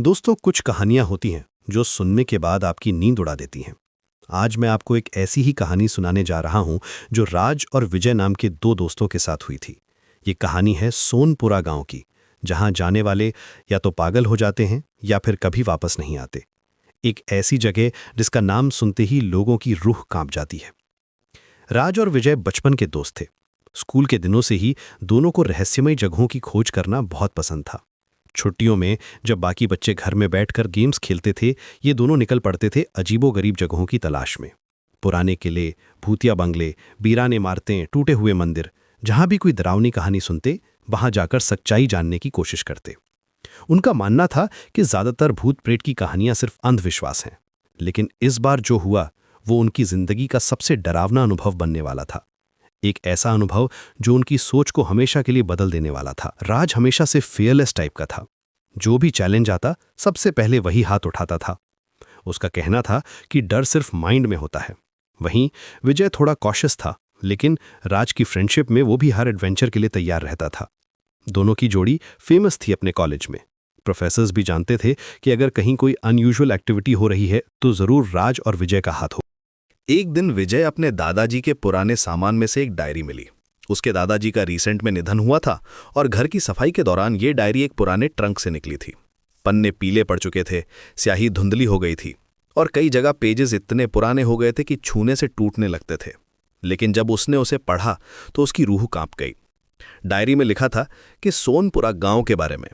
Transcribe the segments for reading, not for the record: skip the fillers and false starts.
दोस्तों, कुछ कहानियां होती हैं जो सुनने के बाद आपकी नींद उड़ा देती हैं। आज मैं आपको एक ऐसी ही कहानी सुनाने जा रहा हूं जो राज और विजय नाम के दो दोस्तों के साथ हुई थी। ये कहानी है सोनपुरा गांव की, जहां जाने वाले या तो पागल हो जाते हैं या फिर कभी वापस नहीं आते। एक ऐसी जगह जिसका नाम सुनते ही लोगों की रूह कांप जाती है। राज और विजय बचपन के दोस्त थे। स्कूल के दिनों से ही दोनों को रहस्यमय जगहों की खोज करना बहुत पसंद था। छुट्टियों में जब बाकी बच्चे घर में बैठकर गेम्स खेलते थे, ये दोनों निकल पड़ते थे अजीबोगरीब जगहों की तलाश में। पुराने किले, भूतिया बंगले, वीरान इमारतें, टूटे हुए मंदिर, जहां भी कोई डरावनी कहानी सुनते, वहां जाकर सच्चाई जानने की कोशिश करते। उनका मानना था कि ज्यादातर भूत प्रेत की कहानियां सिर्फ अंधविश्वास हैं, लेकिन इस बार जो हुआ वो उनकी जिंदगी का सबसे डरावना अनुभव बनने वाला था। एक ऐसा अनुभव जो उनकी सोच को हमेशा के लिए बदल देने वाला था। राज हमेशा से फियरलेस टाइप का था। जो भी चैलेंज आता, सबसे पहले वही हाथ उठाता था। उसका कहना था कि डर सिर्फ माइंड में होता है। वहीं विजय थोड़ा कॉशियस था, लेकिन राज की फ्रेंडशिप में वो भी हर एडवेंचर के लिए तैयार रहता था। दोनों की जोड़ी फेमस थी अपने कॉलेज में। प्रोफेसर्स भी जानते थे कि अगर कहीं कोई अनयूजुअल एक्टिविटी हो रही है तो जरूर राज और विजय का हाथ हो। एक दिन विजय अपने दादाजी के पुराने सामान में से एक डायरी मिली। उसके दादाजी का रिसेंट में निधन हुआ था और घर की सफाई के दौरान ये डायरी एक पुराने ट्रंक से निकली थी। पन्ने पीले पड़ चुके थे, स्याही धुंधली हो गई थी और कई जगह पेजेस इतने पुराने हो गए थे कि छूने से टूटने लगते थे। लेकिन जब उसने उसे पढ़ा तो उसकी रूह कांप गई। डायरी में लिखा था कि सोनपुरा गांव के बारे में।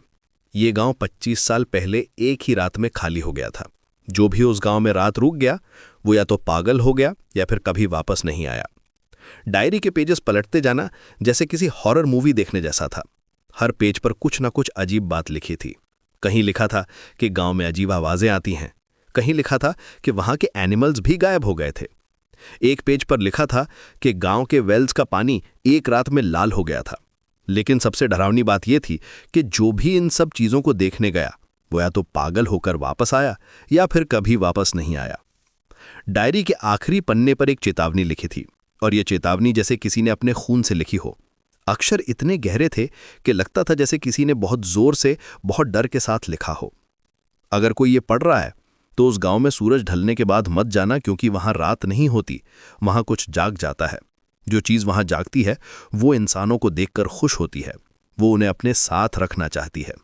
ये गांव 25 साल पहले एक ही रात में खाली हो गया था। जो भी उस गांव में रात रुक गया वो या तो पागल हो गया या फिर कभी वापस नहीं आया। डायरी के पेजेस पलटते जाना जैसे किसी हॉरर मूवी देखने जैसा था। हर पेज पर कुछ ना कुछ अजीब बात लिखी थी। कहीं लिखा था कि गांव में अजीब आवाजें आती हैं, कहीं लिखा था कि वहां के एनिमल्स भी गायब हो गए थे। एक पेज पर लिखा था कि गांव के वेल्स का पानी एक रात में लाल हो गया था। लेकिन सबसे डरावनी बात यह थी कि जो भी इन सब चीजों को देखने गया वो या तो पागल होकर वापस आया या फिर कभी वापस नहीं आया। डायरी के आखिरी पन्ने पर एक चेतावनी लिखी थी, और यह चेतावनी जैसे किसी ने अपने खून से लिखी हो। अक्षर इतने गहरे थे कि लगता था जैसे किसी ने बहुत जोर से, बहुत डर के साथ लिखा हो। अगर कोई ये पढ़ रहा है तो उस गांव में सूरज ढलने के बाद मत जाना, क्योंकि वहां रात नहीं होती, वहां कुछ जाग जाता है। जो चीज वहां जागती है वो इंसानों को देखकर खुश होती है, वो उन्हें अपने साथ रखना चाहती है।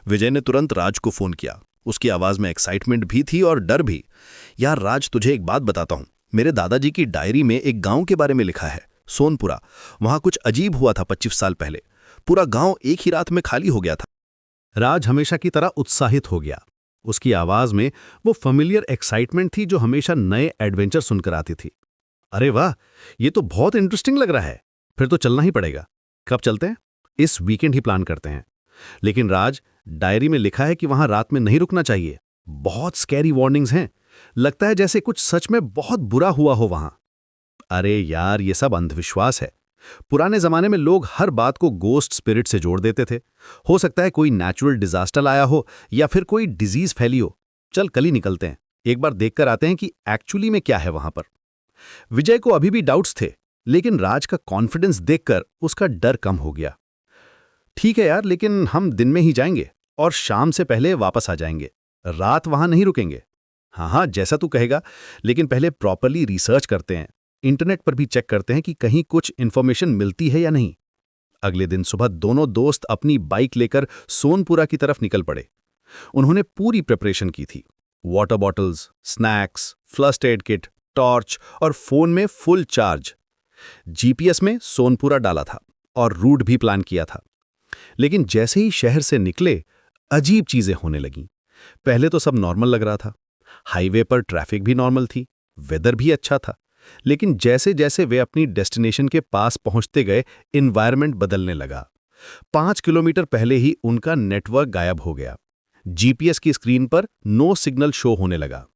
विजय ने तुरंत राज को फोन किया। उसकी आवाज में एक्साइटमेंट भी थी और डर भी। यार राज, तुझे एक बात बताता हूं। मेरे दादाजी की डायरी में एक गांव के बारे में लिखा है, सोनपुरा। वहां कुछ अजीब हुआ था 25 साल पहले। पूरा गांव एक ही रात में खाली हो गया था। राज हमेशा की तरह उत्साहित हो गया। उसकी आवाज में वो फेमिलियर एक्साइटमेंट थी जो हमेशा नए एडवेंचर सुनकर आती थी। अरे वाह, ये तो बहुत इंटरेस्टिंग लग रहा है। फिर तो चलना ही पड़ेगा। कब चलते हैं? इस वीकेंड ही प्लान करते हैं। लेकिन राज, डायरी में लिखा है कि वहां रात में नहीं रुकना चाहिए। बहुत स्कैरी वार्निंग्स हैं। लगता है जैसे कुछ सच में बहुत बुरा हुआ हो वहां। अरे यार, ये सब अंधविश्वास है। पुराने जमाने में लोग हर बात को गोस्ट स्पिरिट से जोड़ देते थे। हो सकता है कोई नेचुरल डिजास्टर आया हो या फिर कोई डिजीज फैली हो। चल कल ही निकलते हैं, एक बार देखकर आते हैं कि एक्चुअली में क्या है वहां पर। विजय को अभी भी डाउट्स थे, लेकिन राज का कॉन्फिडेंस देखकर उसका डर कम हो गया। ठीक है यार, लेकिन हम दिन में ही जाएंगे और शाम से पहले वापस आ जाएंगे। रात वहां नहीं रुकेंगे। हाँ हाँ, जैसा तू कहेगा, लेकिन पहले प्रॉपरली रिसर्च करते हैं। इंटरनेट पर भी चेक करते हैं कि कहीं कुछ इन्फॉर्मेशन मिलती है या नहीं। अगले दिन सुबह दोनों दोस्त अपनी बाइक लेकर सोनपुरा की तरफ निकल पड़े। उन्होंने पूरी प्रिपरेशन की थी। Water bottles, snacks, first aid kit, torch और फोन में फुल चार्ज। जीपीएस में सोनपुरा डाला था और रूट भी प्लान किया था। लेकिन जैसे ही शहर से निकले, अजीब चीजें होने लगीं। पहले तो सब नॉर्मल लग रहा था। हाईवे पर ट्रैफिक भी नॉर्मल थी, वेदर भी अच्छा था। लेकिन जैसे जैसे वे अपनी डेस्टिनेशन के पास पहुंचते गए, एनवायरनमेंट बदलने लगा। 5 किलोमीटर पहले ही उनका नेटवर्क गायब हो गया। जीपीएस की स्क्रीन पर नो सिग्नल शो होने लगा।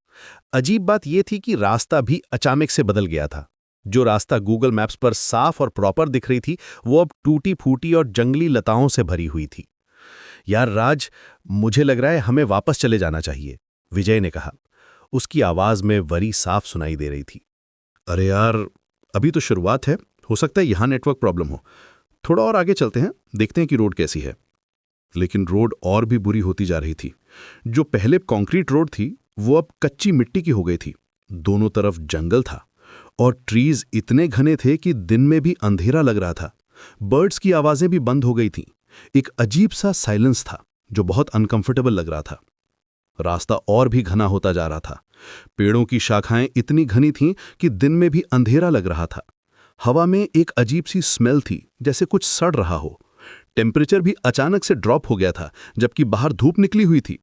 अजीब बात यह थी कि रास्ता भी अचानक से बदल गया था। जो रास्ता गूगल मैप्स पर साफ और प्रॉपर दिख रही थी, वो अब टूटी फूटी और जंगली लताओं से भरी हुई थी। यार राज, मुझे लग रहा है हमें वापस चले जाना चाहिए, विजय ने कहा। उसकी आवाज में वरी साफ सुनाई दे रही थी। अरे यार, अभी तो शुरुआत है, हो सकता है यहां नेटवर्क प्रॉब्लम हो। थोड़ा और आगे चलते हैं, देखते हैं कि रोड कैसी है। लेकिन रोड और भी बुरी होती जा रही थी। जो पहले कंक्रीट रोड थी वो अब कच्ची मिट्टी की हो गई थी। दोनों तरफ जंगल था और ट्रीज इतने घने थे कि दिन में भी अंधेरा लग रहा था। बर्ड्स की आवाजें भी बंद हो गई थीं। एक अजीब सा साइलेंस था जो बहुत अनकंफर्टेबल लग रहा था। रास्ता और भी घना होता जा रहा था। पेड़ों की शाखाएं इतनी घनी थीं कि दिन में भी अंधेरा लग रहा था। हवा में एक अजीब सी स्मेल थी, जैसे कुछ सड़ रहा हो। टेम्परेचर भी अचानक से ड्रॉप हो गया था, जबकि बाहर धूप निकली हुई थी।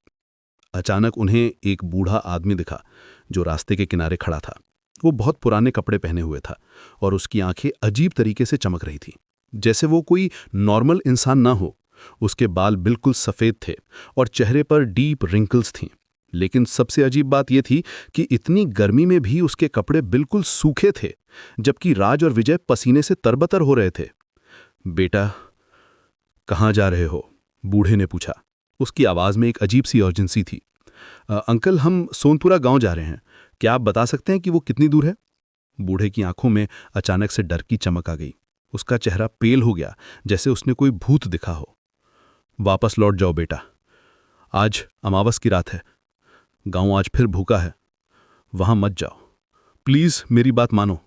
अचानक उन्हें एक बूढ़ा आदमी दिखा जो रास्ते के किनारे खड़ा था। वो बहुत पुराने कपड़े पहने हुए था और उसकी आंखें अजीब तरीके से चमक रही थीं, जैसे वो कोई नॉर्मल इंसान ना हो। उसके बाल बिल्कुल सफ़ेद थे और चेहरे पर डीप रिंकल्स थीं। लेकिन सबसे अजीब बात यह थी कि इतनी गर्मी में भी उसके कपड़े बिल्कुल सूखे थे, जबकि राज और विजय पसीने से तरबतर हो रहे थे। बेटा, कहाँ जा रहे हो? बूढ़े ने पूछा। उसकी आवाज़ में एक अजीब सी अर्जेंसी थी। अंकल, हम सोनपुरा गांव जा रहे हैं। क्या आप बता सकते हैं कि वो कितनी दूर है? बूढ़े की आंखों में अचानक से डर की चमक आ गई। उसका चेहरा पेल हो गया, जैसे उसने कोई भूत दिखा हो। वापस लौट जाओ बेटा, आज अमावस की रात है। गांव आज फिर भूखा है, वहां मत जाओ। प्लीज मेरी बात मानो।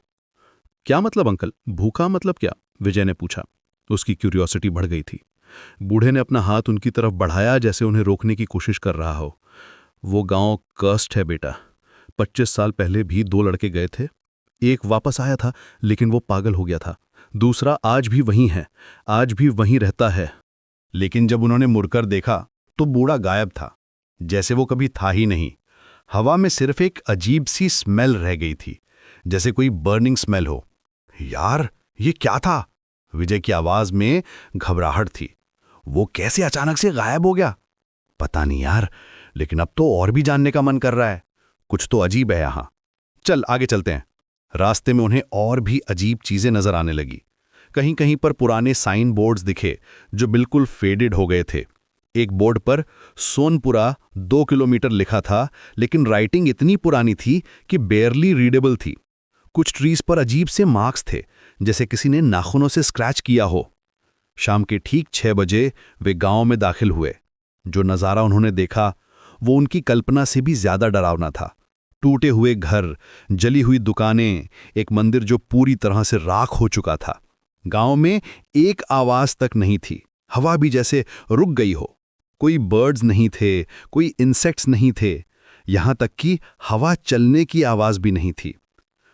क्या मतलब अंकल? भूखा मतलब क्या? विजय ने पूछा। उसकी क्यूरियोसिटी बढ़ गई थी। बूढ़े ने अपना हाथ उनकी तरफ बढ़ाया, जैसे उन्हें रोकने की कोशिश कर रहा हो। वो गांव कर्स्ड है बेटा। 25 साल पहले भी 2 लड़के गए थे। एक वापस आया था, लेकिन वो पागल हो गया था। दूसरा आज भी वहीं है, आज भी वहीं रहता है। लेकिन जब उन्होंने मुड़कर देखा तो बूढ़ा गायब था, जैसे वो कभी था ही नहीं। हवा में सिर्फ एक अजीब सी स्मेल रह गई थी, जैसे कोई बर्निंग स्मेल हो। यार, ये क्या था? विजय की आवाज में घबराहट थी। वो कैसे अचानक से गायब हो गया? पता नहीं यार, लेकिन अब तो और भी जानने का मन कर रहा है। कुछ तो अजीब है यहां। चल आगे चलते हैं। रास्ते में उन्हें और भी अजीब चीजें नजर आने लगी। कहीं कहीं पर पुराने साइन बोर्ड्स दिखे जो बिल्कुल फेडेड हो गए थे। एक बोर्ड पर सोनपुरा 2 किलोमीटर लिखा था, लेकिन राइटिंग इतनी पुरानी थी कि बेयरली रीडेबल थी। कुछ ट्रीज पर अजीब से मार्क्स थे, जैसे किसी ने नाखूनों से स्क्रैच किया हो। शाम के ठीक 6 बजे वे गांव में दाखिल हुए। जो नज़ारा उन्होंने देखा वो उनकी कल्पना से भी ज्यादा डरावना था। टूटे हुए घर, जली हुई दुकानें, एक मंदिर जो पूरी तरह से राख हो चुका था। गांव में एक आवाज तक नहीं थी। हवा भी जैसे रुक गई हो। कोई बर्ड्स नहीं थे, कोई इंसेक्ट्स नहीं थे, यहां तक कि हवा चलने की आवाज भी नहीं थी।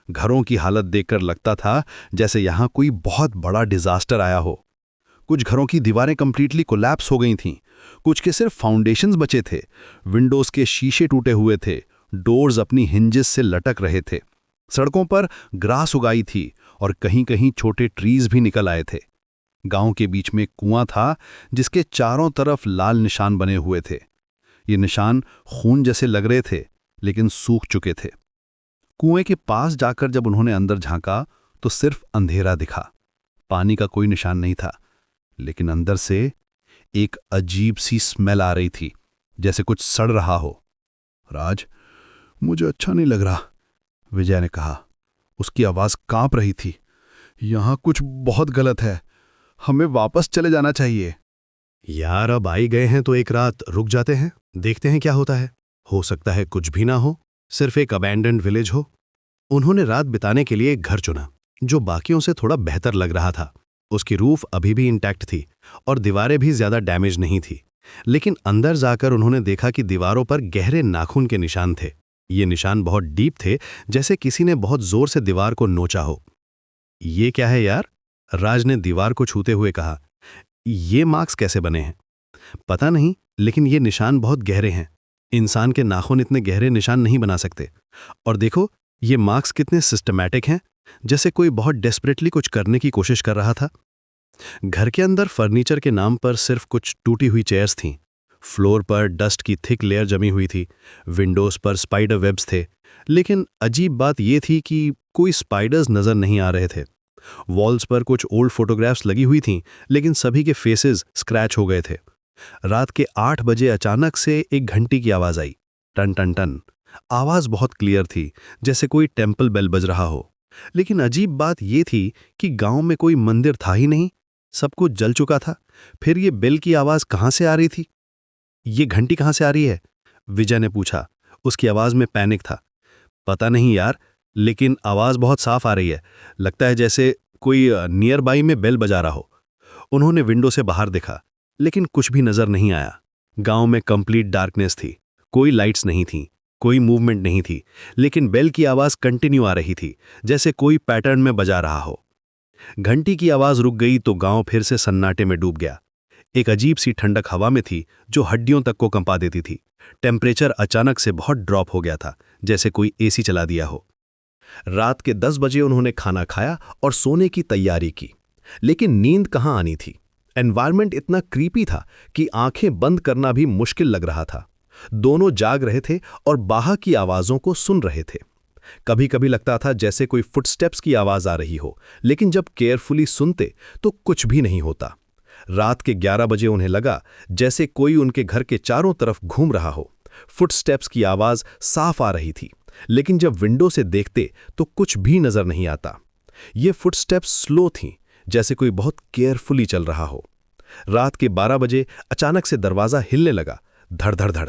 घरों की हालत देखकर लगता था जैसे यहां कोई बहुत बड़ा डिजास्टर आया हो। कुछ घरों की दीवारें कंप्लीटली कोलैप्स हो गई थीं, कुछ के सिर्फ फाउंडेशंस बचे थे। विंडोज के शीशे टूटे हुए थे, डोर्स अपनी हिंजेस से लटक रहे थे। सड़कों पर ग्रास उगाई थी और कहीं कहीं छोटे ट्रीज भी निकल आए थे। गांव के बीच में कुआं था जिसके चारों तरफ लाल निशान बने हुए थे। ये निशान खून जैसे लग रहे थे, लेकिन सूख चुके थे। कुएं के पास जाकर जब उन्होंने अंदर झांका तो सिर्फ अंधेरा दिखा। पानी का कोई निशान नहीं था, लेकिन अंदर से एक अजीब सी स्मेल आ रही थी, जैसे कुछ सड़ रहा हो। राज, मुझे अच्छा नहीं लग रहा, विजय ने कहा। उसकी आवाज कांप रही थी। यहां कुछ बहुत गलत है, हमें वापस चले जाना चाहिए। यार, अब आई गए हैं तो एक रात रुक जाते हैं, देखते हैं क्या होता है। हो सकता है कुछ भी ना हो, सिर्फ एक अबैंडन्ड विलेज हो। उन्होंने रात बिताने के लिए एक घर चुना जो बाकियों से थोड़ा बेहतर लग रहा था। उसकी रूफ अभी भी इंटैक्ट थी और दीवारें भी ज्यादा डैमेज नहीं थी। लेकिन अंदर जाकर उन्होंने देखा कि दीवारों पर गहरे नाखून के निशान थे। ये निशान बहुत डीप थे, जैसे किसी ने बहुत जोर से दीवार को नोचा हो। ये क्या है यार? राज ने दीवार को छूते हुए कहा। ये मार्क्स कैसे बने हैं? पता नहीं, लेकिन ये निशान बहुत गहरे हैं। इंसान के नाखून इतने गहरे निशान नहीं बना सकते। और देखो, ये मार्क्स कितने सिस्टमैटिक हैं, जैसे कोई बहुत डेस्परेटली कुछ करने की कोशिश कर रहा था। घर के अंदर फर्नीचर के नाम पर सिर्फ कुछ टूटी हुई चेयर्स थीं। फ्लोर पर डस्ट की थिक लेयर जमी हुई थी। विंडोज पर स्पाइडर वेब्स थे, लेकिन अजीब बात यह थी कि कोई स्पाइडर्स नजर नहीं आ रहे थे। वॉल्स पर कुछ ओल्ड फोटोग्राफ्स लगी हुई थीं, लेकिन सभी के फेसेस स्क्रैच हो गए थे। रात के 8 बजे अचानक से एक घंटी की आवाज आई, टन टन टन। आवाज बहुत क्लियर थी, जैसे कोई टेम्पल बेल बज रहा हो। लेकिन अजीब बात यह थी कि गांव में कोई मंदिर था ही नहीं। सब कुछ जल चुका था, फिर ये बेल की आवाज कहाँ से आ रही थी? ये घंटी कहाँ से आ रही है? विजय ने पूछा। उसकी आवाज में पैनिक था। पता नहीं यार, लेकिन आवाज बहुत साफ आ रही है। लगता है जैसे कोई नियर बाई में बेल बजा रहा हो। उन्होंने विंडो से बाहर देखा, लेकिन कुछ भी नजर नहीं आया। गांव में कंप्लीट डार्कनेस थी। कोई लाइट्स नहीं थी, कोई मूवमेंट नहीं थी, लेकिन बेल की आवाज कंटिन्यू आ रही थी, जैसे कोई पैटर्न में बजा रहा हो। घंटी की आवाज रुक गई तो गांव फिर से सन्नाटे में डूब गया। एक अजीब सी ठंडक हवा में थी जो हड्डियों तक को कंपा देती थी। टेम्परेचर अचानक से बहुत ड्रॉप हो गया था, जैसे कोई एसी चला दिया हो। रात के 10 बजे उन्होंने खाना खाया और सोने की तैयारी की, लेकिन नींद कहाँ आनी थी। एनवायरनमेंट इतना क्रीपी था कि आंखें बंद करना भी मुश्किल लग रहा था। दोनों जाग रहे थे और बाहर की आवाजों को सुन रहे थे। कभी कभी लगता था जैसे कोई फुटस्टेप्स की आवाज आ रही हो, लेकिन जब केयरफुली सुनते तो कुछ भी नहीं होता। रात के 11 बजे उन्हें लगा जैसे कोई उनके घर के चारों तरफ घूम रहा हो। फुटस्टेप्स की आवाज साफ आ रही थी, लेकिन जब विंडो से देखते तो कुछ भी नजर नहीं आता। ये फुटस्टेप्स स्लो थीं, जैसे कोई बहुत केयरफुली चल रहा हो। रात के 12 बजे अचानक से दरवाजा हिलने लगा, धड़ धड़ धड़,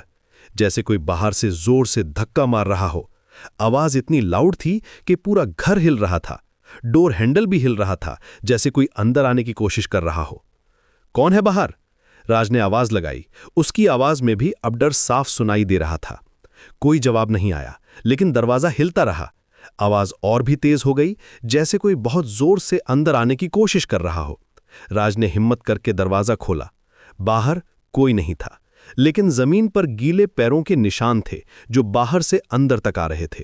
जैसे कोई बाहर से जोर से धक्का मार रहा हो। आवाज इतनी लाउड थी कि पूरा घर हिल रहा था। डोर हैंडल भी हिल रहा था, जैसे कोई अंदर आने की कोशिश कर रहा हो। कौन है बाहर? राज ने आवाज लगाई। उसकी आवाज में भी अब डर साफ सुनाई दे रहा था। कोई जवाब नहीं आया, लेकिन दरवाजा हिलता रहा। आवाज और भी तेज हो गई, जैसे कोई बहुत जोर से अंदर आने की कोशिश कर रहा हो। राज ने हिम्मत करके दरवाजा खोला। बाहर कोई नहीं था, लेकिन जमीन पर गीले पैरों के निशान थे जो बाहर से अंदर तक आ रहे थे।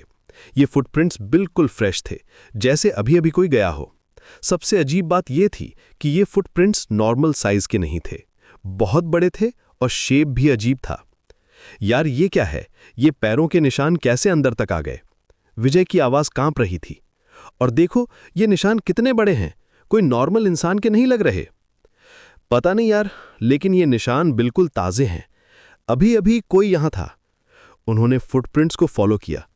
ये फुटप्रिंट्स बिल्कुल फ्रेश थे, जैसे अभी अभी कोई गया हो। सबसे अजीब बात यह थी कि ये फुटप्रिंट्स नॉर्मल साइज के नहीं थे, बहुत बड़े थे और शेप भी अजीब था। यार ये क्या है? ये पैरों के निशान कैसे अंदर तक आ गए? विजय की आवाज कांप रही थी। और देखो ये निशान कितने बड़े हैं, कोई नॉर्मल इंसान के नहीं लग रहे। पता नहीं यार, लेकिन ये निशान बिल्कुल ताजे हैं। अभी अभी कोई यहां था। उन्होंने फुटप्रिंट्स को फॉलो किया।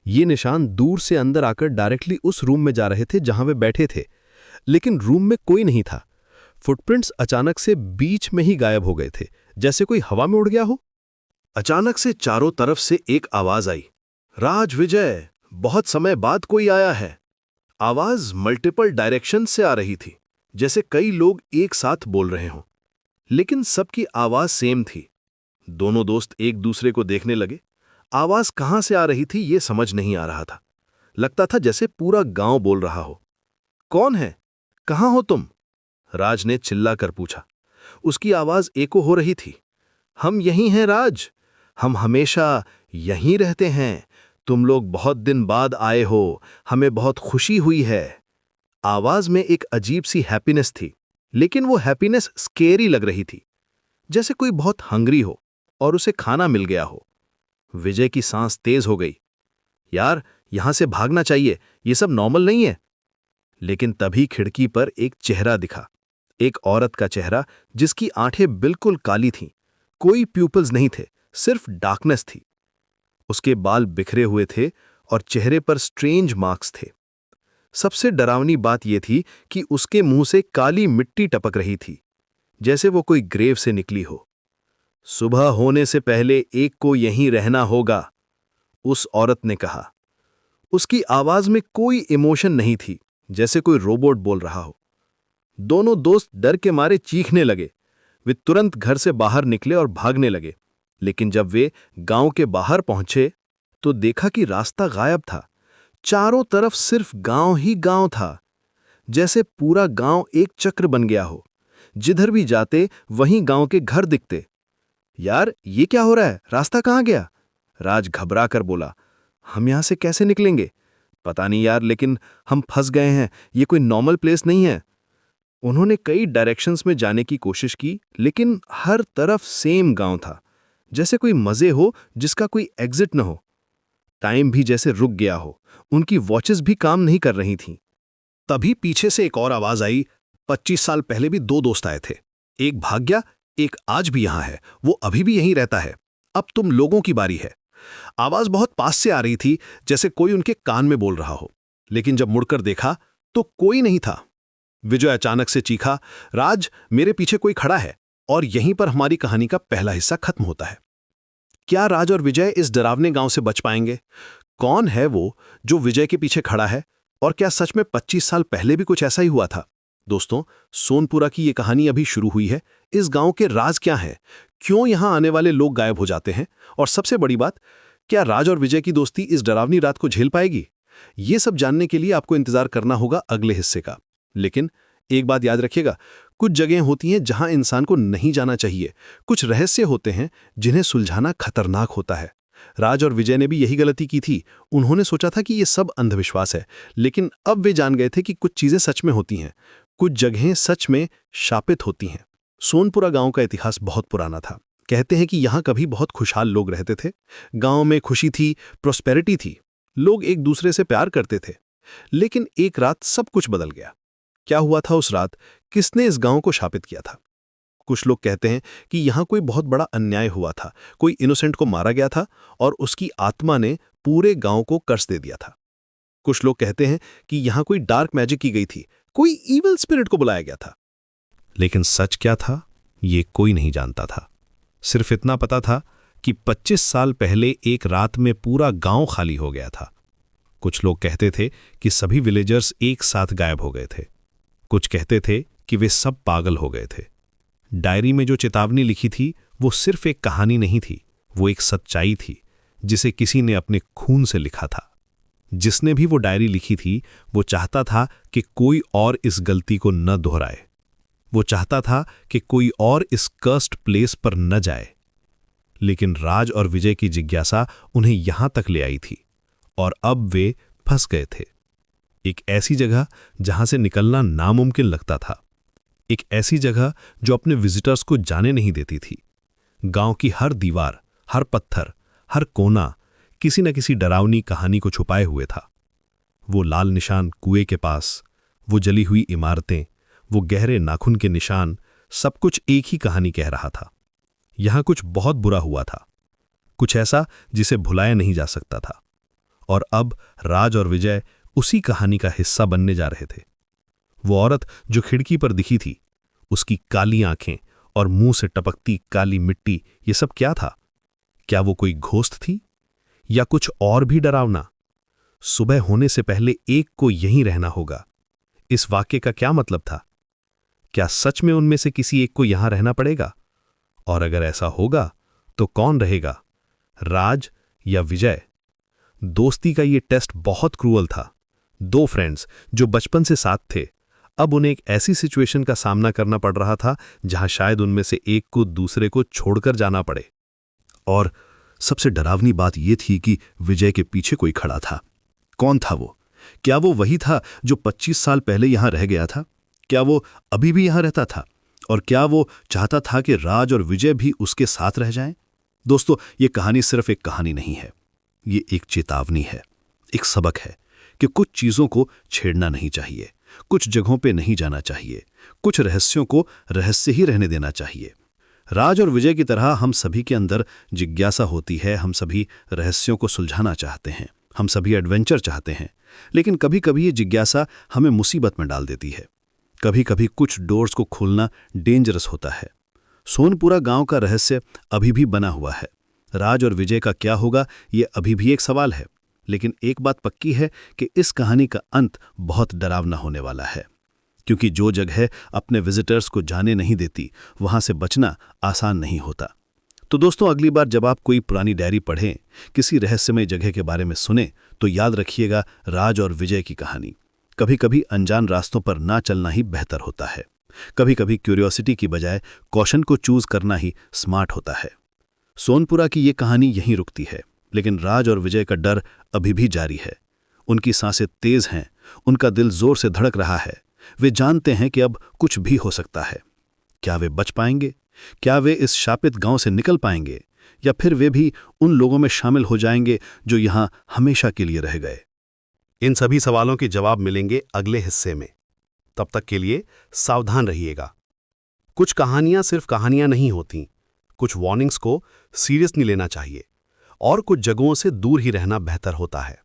ये निशान दूर से अंदर आकर डायरेक्टली उस रूम में जा रहे थे जहां वे बैठे थे, लेकिन रूम में कोई नहीं था। फुटप्रिंट्स अचानक से बीच में ही गायब हो गए थे, जैसे कोई हवा में उड़ गया हो। अचानक से चारों तरफ से एक आवाज आई, राज, विजय, बहुत समय बाद कोई आया है। आवाज मल्टीपल डायरेक्शन से आ रही थी, जैसे कई लोग एक साथ बोल रहे हों, लेकिन सबकी आवाज सेम थी। दोनों दोस्त एक दूसरे को देखने लगे। आवाज कहां से आ रही थी ये समझ नहीं आ रहा था। लगता था जैसे पूरा गांव बोल रहा हो। कौन है? कहां हो तुम? राज ने चिल्लाकर पूछा। उसकी आवाज एको हो रही थी। हम यहीं हैं राज, हम हमेशा यहीं रहते हैं। तुम लोग बहुत दिन बाद आए हो, हमें बहुत खुशी हुई है। आवाज में एक अजीब सी हैप्पीनेस थी, लेकिन वो हैप्पीनेस स्केरी लग रही थी, जैसे कोई बहुत हंग्री हो और उसे खाना मिल गया हो। विजय की सांस तेज हो गई। यार यहां से भागना चाहिए, ये सब नॉर्मल नहीं है। लेकिन तभी खिड़की पर एक चेहरा दिखा, एक औरत का चेहरा जिसकी आंखें बिल्कुल काली थीं। कोई प्यूपल्स नहीं थे, सिर्फ डार्कनेस थी। उसके बाल बिखरे हुए थे और चेहरे पर स्ट्रेंज मार्क्स थे। सबसे डरावनी बात यह थी कि उसके मुंह से काली मिट्टी टपक रही थी, जैसे वो कोई ग्रेव से निकली हो। सुबह होने से पहले एक को यहीं रहना होगा, उस औरत ने कहा। उसकी आवाज में कोई इमोशन नहीं थी, जैसे कोई रोबोट बोल रहा हो। दोनों दोस्त डर के मारे चीखने लगे। वे तुरंत घर से बाहर निकले और भागने लगे, लेकिन जब वे गांव के बाहर पहुंचे तो देखा कि रास्ता गायब था। चारों तरफ सिर्फ गांव ही गांव था, जैसे पूरा गांव एक चक्र बन गया हो। जिधर भी जाते वहीं गांव के घर दिखते। यार ये क्या हो रहा है? रास्ता कहाँ गया? राज घबरा कर बोला। हम यहां से कैसे निकलेंगे? पता नहीं यार, लेकिन हम फंस गए हैं। ये कोई नॉर्मल प्लेस नहीं है। उन्होंने कई डायरेक्शंस में जाने की कोशिश की, लेकिन हर तरफ सेम गांव था, जैसे कोई मजे हो जिसका कोई एग्जिट न हो। टाइम भी जैसे रुक गया हो, उनकी वॉचेस भी काम नहीं कर रही थीं। तभी पीछे से एक और आवाज आई। 25 साल पहले भी 2 दोस्त आए थे, एक भाग गया, एक आज भी यहां है, वो अभी भी यहीं रहता है। अब तुम लोगों की बारी है। आवाज बहुत पास से आ रही थी, जैसे कोई उनके कान में बोल रहा हो, लेकिन जब मुड़कर देखा तो कोई नहीं था। विजय अचानक से चीखा, राज, मेरे पीछे कोई खड़ा है। और यहीं पर हमारी कहानी का पहला हिस्सा खत्म होता है। क्या राज और विजय इस डरावने गांव से बच पाएंगे? कौन है वो जो विजय के पीछे खड़ा है? और क्या सच में 25 साल पहले भी कुछ ऐसा ही हुआ था? दोस्तों, सोनपुरा की ये कहानी अभी शुरू हुई है। इस गांव के राज क्या है? क्यों यहां आने वाले लोग गायब हो जाते हैं? और सबसे बड़ी बात, क्या राज और विजय की दोस्ती इस डरावनी रात को झेल पाएगी? ये सब जानने के लिए आपको इंतजार करना होगा अगले हिस्से का। लेकिन एक बात याद रखिएगा, कुछ जगहें होती हैं जहां इंसान को नहीं जाना चाहिए। कुछ रहस्य होते हैं जिन्हें सुलझाना खतरनाक होता है। राज और विजय ने भी यही गलती की थी। उन्होंने सोचा था कि ये सब अंधविश्वास है, लेकिन अब वे जान गए थे कि कुछ चीजें सच में होती हैं। कुछ जगहें सच में शापित होती हैं। सोनपुरा गांव का इतिहास बहुत पुराना था। कहते हैं कि यहां कभी बहुत खुशहाल लोग रहते थे। गांव में खुशी थी, प्रॉस्पेरिटी थी, लोग एक दूसरे से प्यार करते थे। लेकिन एक रात सब कुछ बदल गया। क्या हुआ था उस रात? किसने इस गांव को शापित किया था? कुछ लोग कहते हैं कि यहां कोई बहुत बड़ा अन्याय हुआ था। कोई इनोसेंट को मारा गया था और उसकी आत्मा ने पूरे गांव को कर्स दे दिया था। कुछ लोग कहते हैं कि यहां कोई डार्क मैजिक की गई थी, कोई इविल स्पिरिट को बुलाया गया था। लेकिन सच क्या था, ये कोई नहीं जानता था। सिर्फ इतना पता था कि 25 साल पहले एक रात में पूरा गांव खाली हो गया था। कुछ लोग कहते थे कि सभी विलेजर्स एक साथ गायब हो गए थे। कुछ कहते थे कि वे सब पागल हो गए थे। डायरी में जो चेतावनी लिखी थी वो सिर्फ एक कहानी नहीं थी, वो एक सच्चाई थी जिसे किसी ने अपने खून से लिखा था। जिसने भी वो डायरी लिखी थी वो चाहता था कि कोई और इस गलती को न दोहराए। वो चाहता था कि कोई और इस कर्स्ड प्लेस पर न जाए। लेकिन राज और विजय की जिज्ञासा उन्हें यहां तक ले आई थी और अब वे फंस गए थे। एक ऐसी जगह जहां से निकलना नामुमकिन लगता था। एक ऐसी जगह जो अपने विजिटर्स को जाने नहीं देती थी। गांव की हर दीवार, हर पत्थर, हर कोना किसी न किसी डरावनी कहानी को छुपाए हुए था। वो लाल निशान कुएं के पास, वो जली हुई इमारतें, वो गहरे नाखून के निशान, सब कुछ एक ही कहानी कह रहा था। यहां कुछ बहुत बुरा हुआ था, कुछ ऐसा जिसे भुलाया नहीं जा सकता था। और अब राज और विजय उसी कहानी का हिस्सा बनने जा रहे थे। वो औरत जो खिड़की पर दिखी थी, उसकी काली आंखें और मुंह से टपकती काली मिट्टी, ये सब क्या था? क्या वो कोई घोस्ट थी या कुछ और भी डरावना? सुबह होने से पहले एक को यहीं रहना होगा। इस वाक्य का क्या मतलब था? क्या सच में उनमें से किसी एक को यहां रहना पड़ेगा? और अगर ऐसा होगा तो कौन रहेगा, राज या विजय? दोस्ती का ये टेस्ट बहुत क्रूअल था। दो फ्रेंड्स जो बचपन से साथ थे, अब उन्हें एक ऐसी सिचुएशन का सामना करना पड़ रहा था जहां शायद उनमें से एक को दूसरे को छोड़कर जाना पड़े। और सबसे डरावनी बात यह थी कि विजय के पीछे कोई खड़ा था। कौन था वो? क्या वो वही था जो 25 साल पहले यहां रह गया था? क्या वो अभी भी यहां रहता था? और क्या वो चाहता था कि राज और विजय भी उसके साथ रह जाएं? दोस्तों, ये कहानी सिर्फ एक कहानी नहीं है, ये एक चेतावनी है, एक सबक है कि कुछ चीजों को छेड़ना नहीं चाहिए, कुछ जगहों पे नहीं जाना चाहिए, कुछ रहस्यों को रहस्य ही रहने देना चाहिए। राज और विजय की तरह हम सभी के अंदर जिज्ञासा होती है, हम सभी रहस्यों को सुलझाना चाहते हैं, हम सभी एडवेंचर चाहते हैं। लेकिन कभी कभी ये जिज्ञासा हमें मुसीबत में डाल देती है। कभी कभी कुछ डोर्स को खोलना डेंजरस होता है। सोनपुरा गांव का रहस्य अभी भी बना हुआ है। राज और विजय का क्या होगा, ये अभी भी एक सवाल है। लेकिन एक बात पक्की है कि इस कहानी का अंत बहुत डरावना होने वाला है, क्योंकि जो जगह अपने विजिटर्स को जाने नहीं देती, वहां से बचना आसान नहीं होता। तो दोस्तों, अगली बार जब आप कोई पुरानी डायरी पढ़ें, किसी रहस्यमय जगह के बारे में सुने, तो याद रखिएगा राज और विजय की कहानी। कभी कभी अनजान रास्तों पर ना चलना ही बेहतर होता है। कभी कभी क्यूरियोसिटी की बजाय कॉशन को चूज करना ही स्मार्ट होता है। सोनपुरा की ये कहानी यहीं रुकती है, लेकिन राज और विजय का डर अभी भी जारी है। उनकी सांसें तेज हैं, उनका दिल जोर से धड़क रहा है। वे जानते हैं कि अब कुछ भी हो सकता है। क्या वे बच पाएंगे? क्या वे इस शापित गांव से निकल पाएंगे? या फिर वे भी उन लोगों में शामिल हो जाएंगे जो यहां हमेशा के लिए रह गए? इन सभी सवालों के जवाब मिलेंगे अगले हिस्से में। तब तक के लिए सावधान रहिएगा। कुछ कहानियां सिर्फ कहानियां नहीं होती, कुछ वार्निंग्स को सीरियस नहीं लेना चाहिए और कुछ जगहों से दूर ही रहना बेहतर होता है।